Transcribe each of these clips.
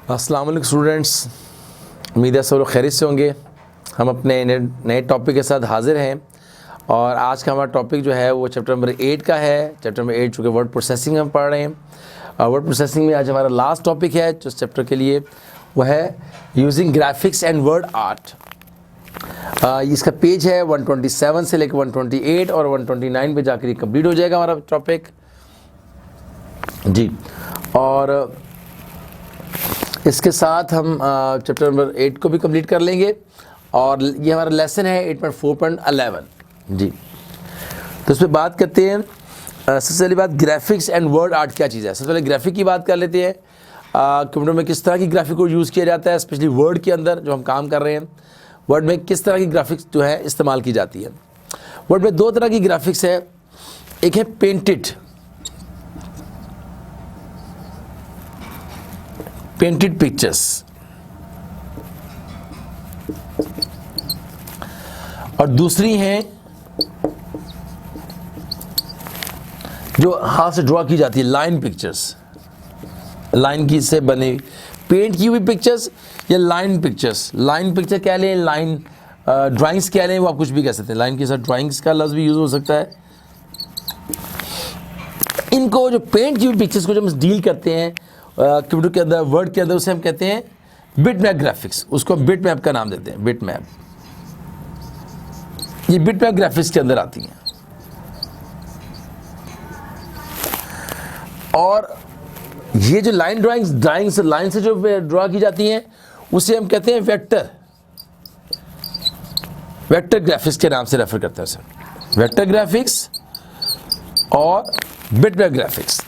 अस्सलाम वालेकुम स्टूडेंट्स, उम्मीद है सब लोग खैरियत से होंगे। हम अपने नए टॉपिक के साथ हाज़िर हैं और आज का हमारा टॉपिक जो है वो चैप्टर नंबर 8 का है। चैप्टर नंबर 8 चूँकि वर्ड प्रोसेसिंग हम पढ़ रहे हैं। वर्ड प्रोसेसिंग में आज हमारा लास्ट टॉपिक है जो चैप्टर के लिए वो है using graphics and word art. इसका पेज है 127 से लेकर 128 और 129 पे जाकर ये कंप्लीट हो जाएगा हमारा टॉपिक जी। और इसके साथ हम चैप्टर नंबर 8 को भी कंप्लीट कर लेंगे और ये हमारा लेसन है 8.4.11 जी। तो इस पर बात करते हैं। सबसे पहली बात, ग्राफिक्स एंड वर्ड आर्ट क्या चीज़ है। सबसे पहले ग्राफिक की बात कर लेते हैं। कंप्यूटर में किस तरह की ग्राफिक को यूज़ किया जाता है, स्पेशली वर्ड के अंदर जो हम काम कर रहे हैं, वर्ड में किस तरह की ग्राफिक्स जो है इस्तेमाल की जाती है। वर्ड में दो तरह की ग्राफिक्स है, एक है पेंटेड पिक्चर्स और दूसरी हैं जो हाथ से ड्रॉ की जाती है, लाइन पिक्चर्स। लाइन की से बने पेंट की हुई पिक्चर्स या लाइन पिक्चर्स। लाइन पिक्चर कह लें, लाइन ड्राइंग्स कह लें, वो आप कुछ भी कह सकते हैं। लाइन के साथ ड्राइंग्स का लफ्ज़ भी यूज़ हो सकता है। इनको जो पेंट की हुई पिक्चर्स को जब हम डील करते हैं कंप्यूटर के अंदर, वर्ड के अंदर, उसे हम कहते हैं बिट मैप ग्राफिक्स। उसको हम बिट मैप का नाम देते हैं, बिट मैप। ये बिट मैप ग्राफिक्स के अंदर आती हैं। और ये जो लाइन ड्राइंग्स लाइन से जो ड्रॉ की जाती हैं उसे हम कहते हैं वेक्टर ग्राफिक्स के नाम से रेफर करते हैं उसे, वेक्टर ग्राफिक्स और बिट मैप ग्राफिक्स।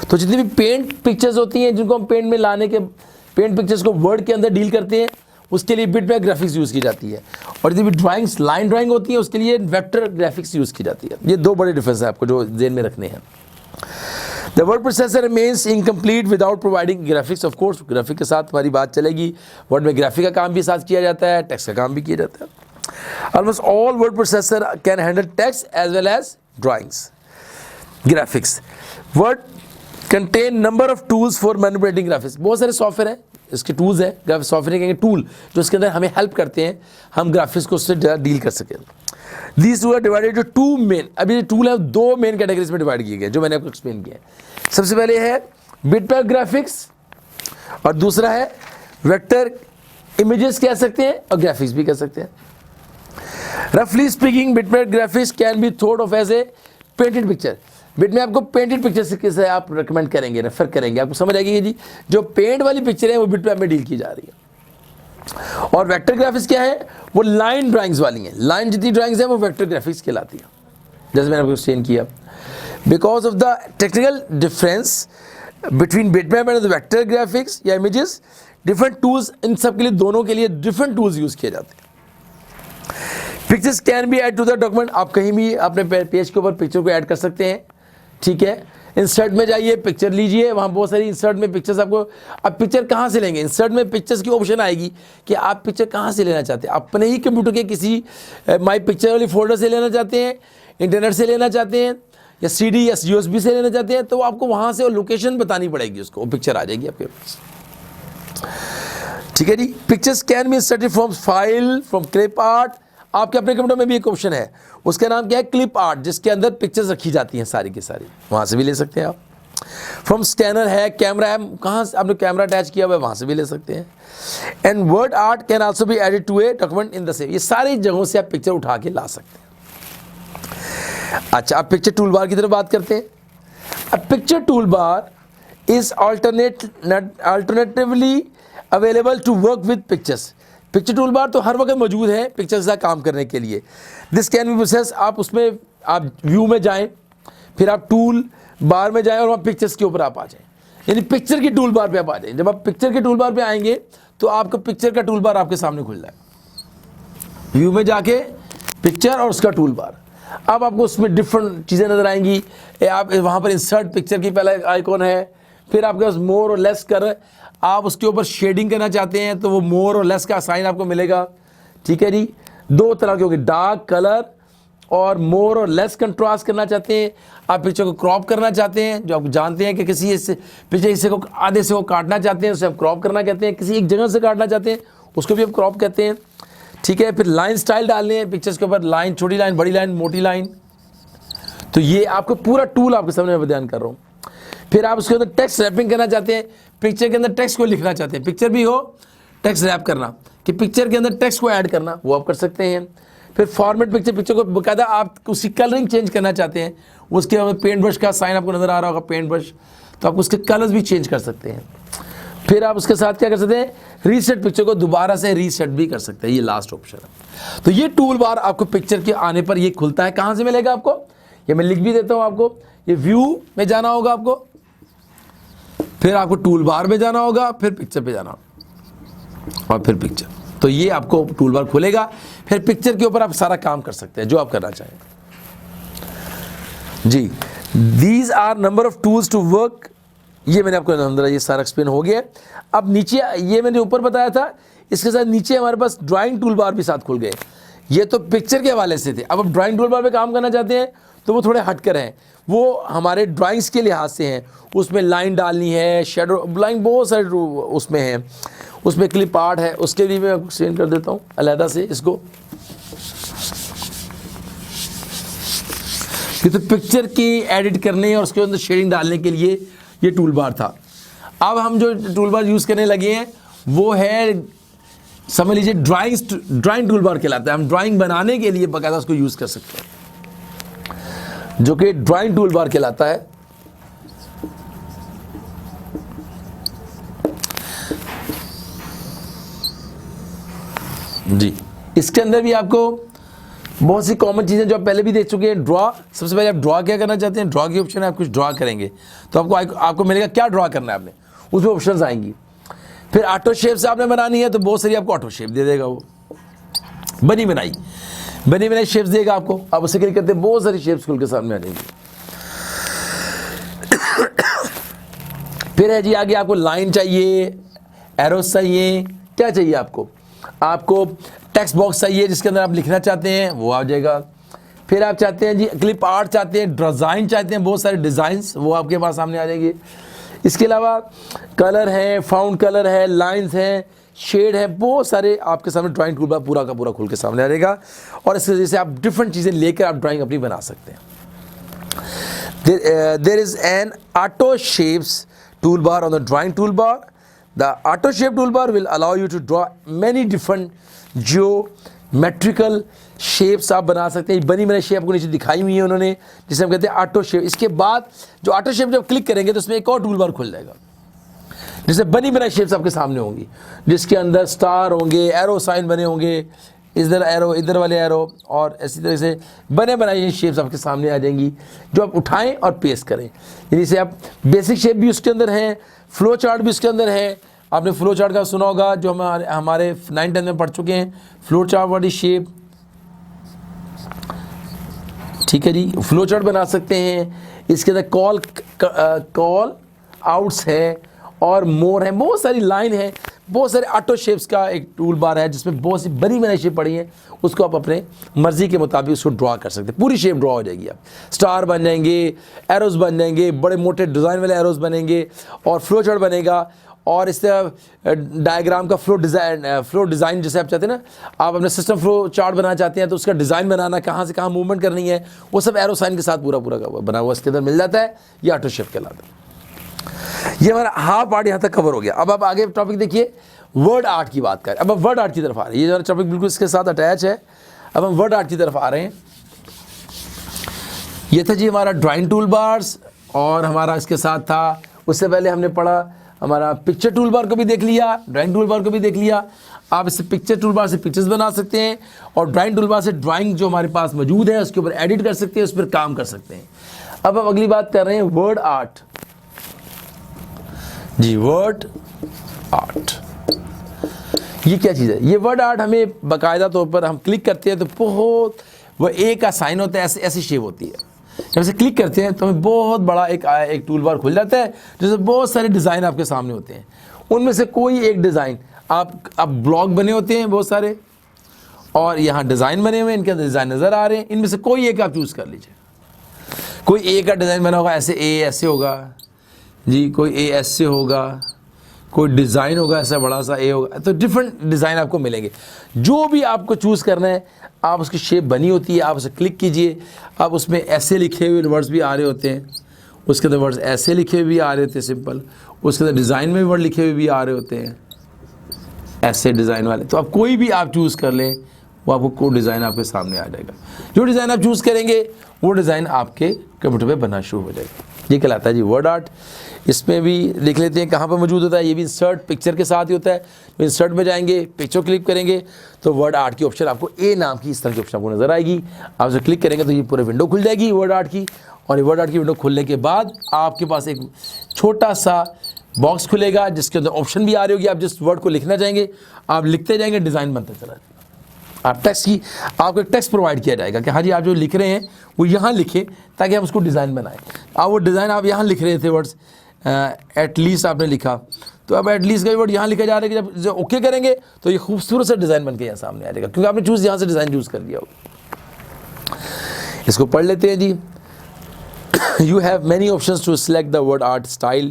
तो जितनी भी पेंट पिक्चर्स होती हैं जिनको हम पेंट में लाने के, पेंट पिक्चर्स को वर्ड के अंदर डील करते हैं, उसके लिए बिट मैप ग्राफिक्स यूज़ की जाती है। और जितनी भी ड्राइंग्स, लाइन ड्राइंग होती है, उसके लिए वेक्टर ग्राफिक्स यूज़ की जाती है। ये दो बड़े डिफरेंस है आपको जो ध्यान में रखने हैं। The word processor remains incomplete without providing graphics. Of course graphic के साथ हमारी बात चलेगी। वर्ड में ग्राफिक का काम भी साथ किया जाता है, टेक्स्ट का काम भी किया जाता है। Almost all word processor can handle text as well as drawings graphics. Word contain number of tools for manipulating graphics. बहुत सारे सॉफ्टवेयर हैं, इसके टूल्स हैं, ग्राफिक सॉफ्टवेयर कहेंगे टूल, जो इसके अंदर हमें हेल्प करते हैं हम ग्राफिक्स को उससे डील कर सकें। These two are divided to two main. अभी टूल है दो मेन कैटेगरीज में डिवाइड किए गए जो मैंने आपको एक्सप्लेन किया है। सबसे पहले है बिट मैप ग्राफिक्स और दूसरा है वेक्टर इमेजेस कह सकते हैं और ग्राफिक्स भी कह सकते हैं। रफली speaking bit map graphics can be thought of as a painted picture. Bit में आपको पेंटेड पिक्चर से आप रिकमेंड करेंगे, रेफर करेंगे, आपको समझ आएगी कि जी जो पेंट वाली पिक्चर है वो बिट मैप में डील की जा रही है। और वेक्टर ग्राफिक्स क्या है, वो लाइन ड्राइंग्स वाली हैं। लाइन जितनी ड्राइंग्स हैं वो वेक्टर ग्राफिक्स कहलाती है, जैसे मैंने आपको एक्सप्लेन किया। Because of the technical difference between bit map and the vector graphics या इमेजेस, डिफरेंट टूल्स, इन सब के लिए, दोनों के लिए डिफरेंट टूल्स यूज किए जाते हैं। Pictures can be add to the document. आप कहीं भी अपने पेज के ऊपर पिक्चर को ऐड कर सकते हैं, ठीक है। इंसर्ट में जाइए, पिक्चर लीजिए, वहाँ बहुत सारी इंसर्ट में पिक्चर्स आपको। अब पिक्चर कहाँ से लेंगे, इंसर्ट में पिक्चर्स की ऑप्शन आएगी कि आप पिक्चर कहाँ से लेना चाहते हैं। अपने ही कंप्यूटर के किसी माई पिक्चर वाली फोल्डर से लेना चाहते हैं, इंटरनेट से लेना चाहते हैं, या CD या USB से लेना चाहते हैं, तो आपको वहाँ से लोकेशन बतानी पड़ेगी उसको, वो पिक्चर आ जाएगी आपके पास, ठीक है जी। Pictures can be inserted from file, from clip art. आपके अपने कंप्यूटर में भी एक ऑप्शन है, उसका नाम क्या है, क्लिप आर्ट, जिसके अंदर पिक्चर्स रखी जाती हैं सारी की सारी, वहाँ से भी ले सकते हैं आप। फ्रॉम स्कैनर है, कैमरा है, कहाँ से आपने कैमरा अटैच किया हुआ है वहाँ से भी ले सकते हैं। And word art can also be added to a document in the same. ये सारी जगहों से आप पिक्चर उठा के ला सकते हैं। अच्छा, अब पिक्चर टूल बार की तरफ बात करते हैं। अब picture tool bar is alternatively available to work with pictures. Picture tool bar तो हर वक्त मौजूद है पिक्चर से काम करने के लिए। दिस कैन बी प्रोसेस, आप उसमें आप व्यू में जाएं, फिर आप टूल बार में जाएं और वहाँ पिक्चर्स के ऊपर आप आ जाएं, यानी पिक्चर की टूल बार पे आप आ जाएं। जब आप पिक्चर के टूल बार पे आएंगे तो आपका पिक्चर का टूल बार आपके सामने खुल जाए, व्यू में जाके पिक्चर और उसका टूल बार। अब आपको उसमें डिफरेंट चीज़ें नज़र आएंगी। आप वहाँ पर इंसर्ट पिक्चर की पहले आइकॉन है, फिर आपके पास मोर और लेस कर, आप उसके ऊपर शेडिंग करना चाहते हैं तो वो मोर और लेस का साइन आपको मिलेगा, ठीक है जी। दो तरह के होंगे, डार्क कलर और मोर और लेस कंट्रास्ट करना चाहते हैं, आप पिक्चर को क्रॉप करना चाहते हैं, जो आप जानते हैं कि किसी हिस्से पिक्चर हिस्से को आधे से वो काटना चाहते हैं, उसे आप क्रॉप करना कहते हैं, किसी एक जगह से काटना चाहते हैं उसको भी आप क्रॉप कहते हैं। ठीक है, फिर लाइन स्टाइल डालने हैं पिक्चर्स के ऊपर, लाइन, छोटी लाइन, बड़ी लाइन, मोटी लाइन। तो ये आपको पूरा टूल आपके सामने मैं बयान कर रहा हूँ। फिर आप उसके अंदर टेक्स्ट रैपिंग करना चाहते हैं, पिक्चर के अंदर टेक्स्ट को लिखना चाहते हैं, पिक्चर भी हो टेक्स्ट रैप करना कि पिक्चर के अंदर टेक्स्ट को ऐड करना, वो आप कर सकते हैं। फिर फॉर्मेट पिक्चर को बकायदा आप उसकी कलरिंग चेंज करना चाहते हैं, उसके बाद पेंट ब्रश का साइन आपको नज़र आ रहा होगा, पेंट ब्रश, तो आप उसके कलर्स भी चेंज कर सकते हैं। फिर आप उसके साथ क्या कर सकते हैं, रीसेट, पिक्चर को दोबारा से रीसेट भी कर सकते हैं, ये लास्ट ऑप्शन है। तो ये टूल बार आपको पिक्चर के आने पर ये खुलता है। कहाँ से मिलेगा आपको, ये मैं लिख भी देता हूँ आपको। ये व्यू में जाना होगा आपको, फिर आपको टूल बार में जाना होगा, फिर पिक्चर पे जाना होगा और फिर पिक्चर। तो ये आपको टूल बार खुलेगा, फिर पिक्चर के ऊपर आप सारा काम कर सकते हैं जो आप करना चाहें। जी, these are number of tools to work. ये मैंने आपको अंदर ये सारा एक्सप्लेन हो गया। अब नीचे, ये मैंने ऊपर बताया था, इसके साथ नीचे हमारे पास ड्राइंग टूल बार भी साथ खुल गए। ये तो पिक्चर के हवाले से थे। अब आप ड्राइंग टूल बार पे काम करना चाहते हैं तो वो थोड़े हटकर हैं, वो हमारे ड्राइंग्स के लिहाज से हैं। उसमें लाइन डालनी है, शेडो, लाइन बहुत सारे उसमें हैं, उसमें क्लिप आर्ट है, उसके लिए मैं आपको सेंड कर देता हूँ अलहदा से इसको। ये तो पिक्चर की एडिट करने और उसके अंदर शेडिंग डालने के लिए ये टूल बार था। अब हम जो टूल बार यूज़ करने लगे हैं वो है, समझ लीजिए, ड्राइंग टूल बार कहलाता है। हम ड्राइंग बनाने के लिए बाकायदा उसको यूज़ कर सकते हैं, जो कि ड्राइंग टूल बार कहलाता है। जी, इसके अंदर भी आपको बहुत सी कॉमन चीज़ें जो आप पहले भी देख चुके हैं। ड्रॉ, सबसे पहले आप ड्रॉ क्या करना चाहते हैं, ड्रॉ की ऑप्शन है, आप कुछ ड्रॉ करेंगे तो आपको मिलेगा क्या ड्रॉ करना है आपने, उसमें ऑप्शंस आएंगी। फिर ऑटो शेप से आपने बनानी है तो बहुत सारी आपको ऑटो शेप दे देगा, वो बनी बनाई शेप्स देगा आपको। आप उसे क्लिक करते हैं, बहुत सारी शेप्स खुल के सामने आ जाएंगी। फिर है जी आगे, आपको लाइन चाहिए, एरोस चाहिए, क्या चाहिए आपको टेक्स्ट बॉक्स चाहिए जिसके अंदर आप लिखना चाहते हैं, वो आ जाएगा। फिर आप चाहते हैं जी क्लिप आर्ट चाहते हैं, डिज़ाइन चाहते हैं, बहुत सारे डिज़ाइंस, वो आपके पास सामने आ जाएंगे। इसके अलावा कलर है, फाउंड कलर है, लाइंस हैं, शेड है, बहुत सारे आपके सामने ड्राइंग टूल बार पूरा का पूरा खुल के सामने आ जाएगा। और इस वजह से आप डिफरेंट चीज़ें लेकर आप ड्राइंग अपनी बना सकते हैं। There is an auto shapes tool bar on the drawing tool bar. The auto shape toolbar will allow you to draw many different geometrical shapes आप बना सकते हैं। बनी बनाई शेप आपको नीचे दिखाई हुई है उन्होंने, जिसे हम कहते हैं ऑटो शेप। इसके बाद जो ऑटो शेप जब क्लिक करेंगे तो उसमें एक और टूलबार खुल जाएगा, जिससे बनी बनाई शेप्स आपके सामने होंगी, जिसके अंदर स्टार होंगे, एरो साइन बने होंगे, इधर एरो, इधर वाले एरो, और इसी तरह से बने बनाई शेप्स आपके सामने आ जाएंगी जो आप उठाएं और पेस्ट करें। यानी से आप बेसिक शेप भी उसके अंदर हैं, फ्लो चार्ट भी उसके अंदर है। आपने फ्लो चार्ट का सुना होगा, जो हमारे 9th-10th में पढ़ चुके हैं, फ्लो चार्ट वाली शेप। ठीक है जी, फ्लो चार्ट बना सकते हैं। इसके अंदर कॉल आउट्स है और मोर है, बहुत सारी लाइन है, बहुत सारे ऑटो शेप्स का एक टूल बार है जिसमें बहुत सी बनी बनाई शेप पड़ी है। उसको आप अपने मर्जी के मुताबिक उसको ड्रॉ कर सकते हैं, पूरी शेप ड्रॉ हो जाएगी। आप स्टार बन जाएंगे, एरोज बन जाएंगे, बड़े मोटे डिज़ाइन वाले एरोज बनेंगे, और फ्लो चार्ट बनेगा। और इस तरह डायग्राम का फ्लो डिज़ाइन जैसे आप चाहते हैं ना, आप अपने सिस्टम फ्लो चार्ट बनाना चाहते हैं तो उसका डिज़ाइन बनाना, कहाँ से कहाँ मूवमेंट करनी है, वो सब एरो साइन के साथ पूरा बना हुआ इसके अंदर मिल जाता है। ये ऑटो शेप कहलाता है। ये हमारा हाफ पार्ट यहाँ तक कवर हो गया। अब आप आगे टॉपिक देखिए, वर्ड आर्ट की बात करें। अब हम वर्ड आर्ट की तरफ आ रहे हैं, ये जो टॉपिक बिल्कुल इसके साथ अटैच है। अब हम वर्ड आर्ट की तरफ आ रहे हैं। ये था जी हमारा ड्राइंग टूल बार्स, और हमारा इसके साथ था, उससे पहले हमने पढ़ा हमारा पिक्चर टूल बार को भी देख लिया, ड्राइंग टूल बार को भी देख लिया। आप इससे पिक्चर टूल बार से पिक्चर्स बना सकते हैं, और ड्राइंग टूल बार से ड्राइंग जो हमारे पास मौजूद है उसके ऊपर एडिट कर सकते हैं, उस पर काम कर सकते हैं। अब हम अगली बात कर रहे हैं वर्ड आर्ट। जी, वर्ड आर्ट ये क्या चीज़ है? ये वर्ड आर्ट हमें बाकायदा तौर पर हम क्लिक करते हैं तो बहुत वो एक का साइन होता है, ऐसी शेप होती है। जब ऐसे क्लिक करते हैं तो हमें बहुत बड़ा एक टूल बार खुल जाता है, जिसमें बहुत सारे डिज़ाइन आपके सामने होते हैं। उनमें से कोई एक डिज़ाइन आप ब्लॉक बने होते हैं बहुत सारे, और यहाँ डिज़ाइन बने हुए हैं, इनके अंदर डिज़ाइन नज़र आ रहे हैं, इनमें से कोई एक आप चूज़ कर लीजिए। कोई ए का डिज़ाइन बना होगा ऐसे, ए ऐसे होगा जी, कोई ए ऐसे होगा, कोई डिज़ाइन होगा ऐसा बड़ा सा ए होगा, तो डिफरेंट डिज़ाइन आपको मिलेंगे। जो भी आपको चूज़ करना है, आप उसकी शेप बनी होती है, आप उसे क्लिक कीजिए, आप उसमें ऐसे लिखे हुए वर्ड्स भी आ रहे होते हैं, उसके अंदर वर्ड्स ऐसे लिखे हुए भी आ रहे होते हैं सिंपल, उसके अंदर डिज़ाइन में भी वर्ड लिखे हुए भी आ रहे होते हैं ऐसे डिज़ाइन वाले। तो आप कोई भी आप चूज़ कर लें, वो आपको कोई डिज़ाइन आपके सामने आ जाएगा। जो डिज़ाइन आप चूज़ करेंगे वो डिज़ाइन आपके कंप्यूटर पे बनना शुरू हो जाएगा। ये कहलाता है जी वर्ड आर्ट। इसमें भी देख लेते हैं कहाँ पर मौजूद होता है। ये भी इंसर्ट पिक्चर के साथ ही होता है। तो इंसर्ट में जाएंगे, पिक्चर क्लिक करेंगे तो वर्ड आर्ट की ऑप्शन आपको ए नाम की इस तरह की ऑप्शन आपको नज़र आएगी। आप उसे क्लिक करेंगे तो ये पूरी विंडो खुल जाएगी वर्ड आर्ट की। और ये वर्ड आर्ट की विंडो खुलने के बाद आपके पास एक छोटा सा बॉक्स खुलेगा जिसके अंदर ऑप्शन भी आ रही होगी। आप जिस वर्ड को लिखना चाहेंगे आप लिखते जाएंगे, डिज़ाइन बनता चला जाएगा। आप टेक्स्ट की आपको एक टेक्स्ट प्रोवाइड किया जाएगा कि हाँ जी आप जो लिख रहे हैं वो यहाँ लिखें ताकि हम उसको डिज़ाइन बनाएं। आप वो डिज़ाइन आप यहाँ लिख रहे थे वर्ड्स, एटलीस्ट आपने लिखा, तो अब एटलीस्ट का वर्ड यहाँ लिखा जा रहा है कि जब ओके करेंगे तो ये खूबसूरत सा डिज़ाइन बन के यहाँ सामने आ जाएगा, क्योंकि आपने चूज़ यहाँ से डिज़ाइन चूज़ कर लिया होगा। इसको पढ़ लेते हैं जी। You have many options to select the word art style.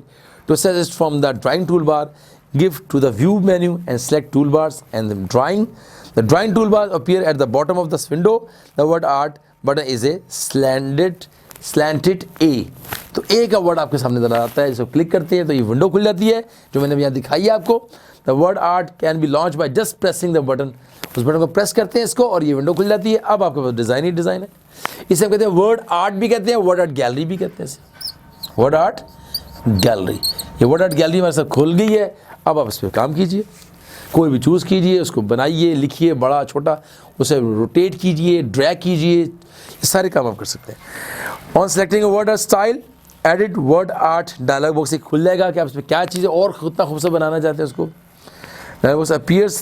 To suggest from the drawing toolbar, give to the view menu and select toolbars and then drawing. The drawing toolbars appear at the bottom of this window. The word art button is a slanted A. तो A का word आपके सामने नजर आता है। इसको click करते हैं तो ये विंडो खुल जाती है जो मैंने यहाँ दिखाई है आपको। The word art can be launched by just pressing the button. उस बटन को प्रेस करते हैं इसको और ये विंडो खुल जाती है। अब आपके पास डिज़ाइन ही डिज़ाइन है। इसे हम कहते हैं वर्ड आर्ट भी कहते हैं, वर्ड आर्ट गैलरी भी कहते हैं इसे। वर्ड आर्ट गैलरी, ये वर्ड आर्ट गैलरी हमारे साथ खुल गई है। अब आप इस पर काम कीजिए, कोई भी चूज़ कीजिए, उसको बनाइए, लिखिए, बड़ा छोटा, उसे रोटेट कीजिए, ड्रैग कीजिए, ये सारे काम आप कर सकते हैं। On selecting word art style, edit word art dialogue box एक खुल जाएगा कि आप इसमें क्या चीज़ें और कितना खूबसूरत बनाना चाहते हैं उसको। Dialog box appears.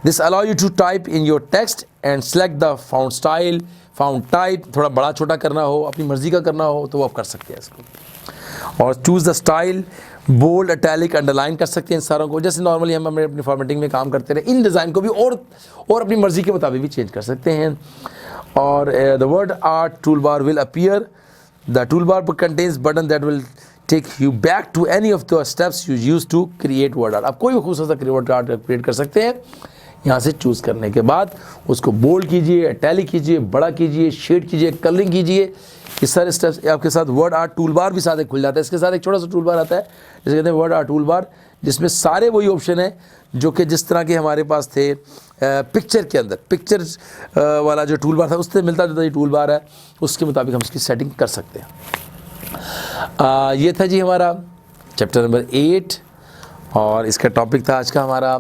This allow you to type in your text and select the font style, font type. थोड़ा बड़ा छोटा करना हो, अपनी मर्जी का करना हो तो वो आप कर सकते हैं इसको। और choose the style, bold, italic, underline कर सकते हैं इन सारों को। जैसे नॉर्मली हम अपनी फॉर्मेटिंग में काम करते रहे, इन डिज़ाइन को भी और अपनी मर्जी के मुताबिक भी चेंज कर सकते हैं। और the word art tool bar will appear. The tool bar contains button that will take you back to any of the steps you use to create word art. आप कोई भी खूबसूरत वर्ड आर्ट क्रिएट कर सकते हैं। यहाँ से choose करने के बाद उसको बोल्ड कीजिए, इटैलिक कीजिए, बड़ा कीजिए, शेड कीजिए, कलरिंग कीजिए। इस सारे स्टेप्स आपके साथ वर्ड आर्ट टूल बार भी साथ एक खुल जाता है। इसके साथ एक छोटा सा टूल बार आता है जिसे कहते हैं वर्ड आर्ट टूल बार, जिसमें सारे वही ऑप्शन है जो कि जिस तरह के हमारे पास थे पिक्चर के अंदर। पिक्चर वाला जो टूल बार था उससे मिलता जुलता ये टूल बार है, उसके मुताबिक हम उसकी सेटिंग कर सकते हैं। ये था जी हमारा चैप्टर नंबर 8 और इसका टॉपिक था आज का हमारा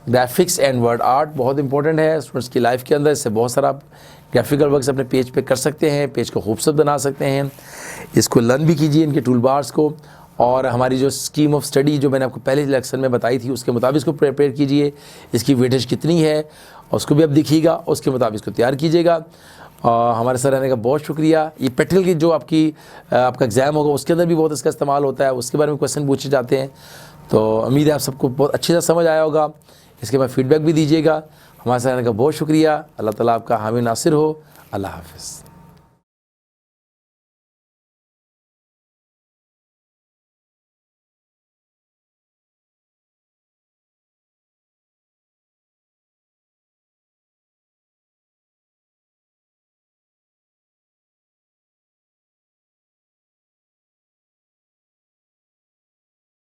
ग्राफिक्स एंड वर्ड आर्ट। बहुत इंपॉर्टेंट है स्टूडेंट्स की लाइफ के अंदर। इससे बहुत सारा आप ग्राफिकल वर्क्स अपने पेज पे कर सकते हैं, पेज को खूबसूरत बना सकते हैं। इसको लर्न भी कीजिए इनके टूल बार्स को, और हमारी जो स्कीम ऑफ स्टडी जो मैंने आपको पहले लेक्चर में बताई थी उसके मुताबिक इसको प्रिपेयर कीजिए। इसकी वेटेज कितनी है और उसको भी आप देखिएगा, उसके मुताबिक इसको तैयार कीजिएगा। हमारे साथ रहने का बहुत शुक्रिया। ये प्रैक्टिकल की जो आपका एग्ज़ाम होगा उसके अंदर भी बहुत इसका इस्तेमाल होता है, उसके बारे में क्वेश्चन पूछे जाते हैं। तो उम्मीद है आप सबको बहुत अच्छे से समझ आया होगा। इसके बाद फीडबैक भी दीजिएगा। हमारे साथ रहने का बहुत शुक्रिया। अल्लाह ताला आपका हामी नासिर हो। अल्लाह हाफ़िज़।